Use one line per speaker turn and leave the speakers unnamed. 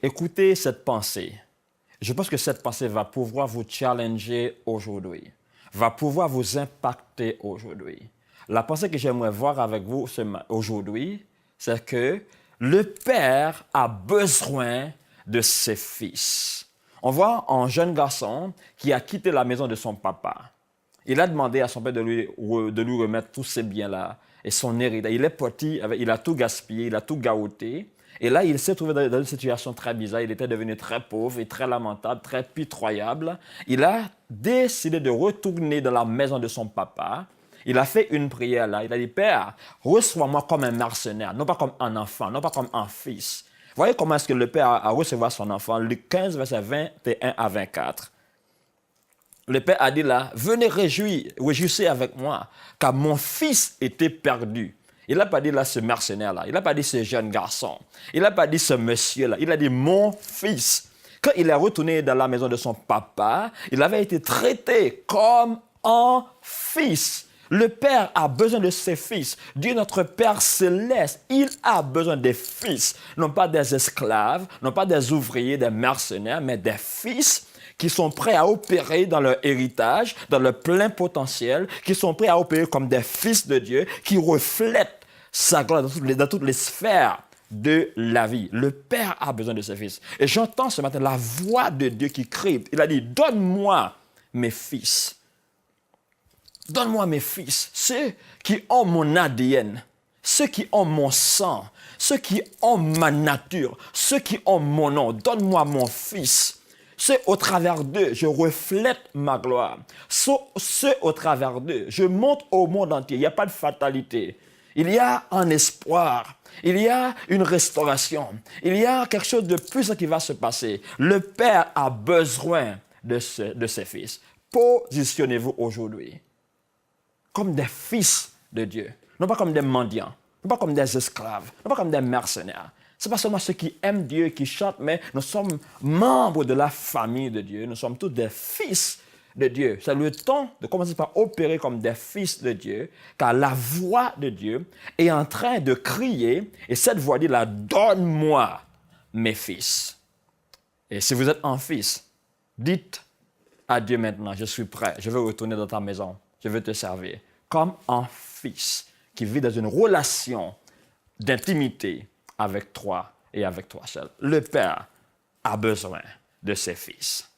Écoutez cette pensée. Je pense que cette pensée va pouvoir vous challenger aujourd'hui, va pouvoir vous impacter aujourd'hui. La pensée que j'aimerais voir avec vous aujourd'hui, c'est que le Père a besoin de ses fils. On voit un jeune garçon qui a quitté la maison de son papa. Il a demandé à son père de lui remettre tous ses biens-là et son héritage. Il est parti, il a tout gaspillé, il a tout gâté. Et là, il s'est trouvé dans une situation très bizarre. Il était devenu très pauvre et très lamentable, très pitoyable. Il a décidé de retourner dans la maison de son papa. Il a fait une prière là. Il a dit, Père, reçois-moi comme un mercenaire, non pas comme un enfant, non pas comme un fils. Voyez comment est-ce que le père a recevoir son enfant. Luc 15, versets 21 à 24. Le père a dit là, venez réjouissez avec moi, car mon fils était perdu. Il n'a pas dit là ce mercenaire-là, il n'a pas dit ce jeune garçon, il n'a pas dit ce monsieur-là, il a dit mon fils. Quand il est retourné dans la maison de son papa, il avait été traité comme un fils. Le Père a besoin de ses fils. Dieu, notre Père céleste, il a besoin des fils. Non pas des esclaves, non pas des ouvriers, des mercenaires, mais des fils qui sont prêts à opérer dans leur héritage, dans leur plein potentiel, qui sont prêts à opérer comme des fils de Dieu, qui reflètent sa gloire dans toutes les sphères de la vie. Le Père a besoin de ses fils. Et j'entends ce matin la voix de Dieu qui crie. Il a dit, donne-moi mes fils. Donne-moi mes fils, ceux qui ont mon ADN, ceux qui ont mon sang, ceux qui ont ma nature, ceux qui ont mon nom. Donne-moi mon fils. Ceux au travers d'eux, je reflète ma gloire. Ceux au travers d'eux, je montre au monde entier. Il n'y a pas de fatalité. Il y a un espoir. Il y a une restauration. Il y a quelque chose de puissant qui va se passer. Le Père a besoin de ses fils. Positionnez-vous aujourd'hui comme des fils de Dieu, non pas comme des mendiants, non pas comme des esclaves, non pas comme des mercenaires. Ce n'est pas seulement ceux qui aiment Dieu, qui chantent, mais nous sommes membres de la famille de Dieu. Nous sommes tous des fils de Dieu. C'est le temps de commencer par opérer comme des fils de Dieu, car la voix de Dieu est en train de crier, et cette voix dit là, donne-moi mes fils. Et si vous êtes un fils, dites à Dieu maintenant, je suis prêt, je veux retourner dans ta maison, je veux te servir, comme un fils qui vit dans une relation d'intimité avec toi et avec toi seul. Le Père a besoin de ses fils.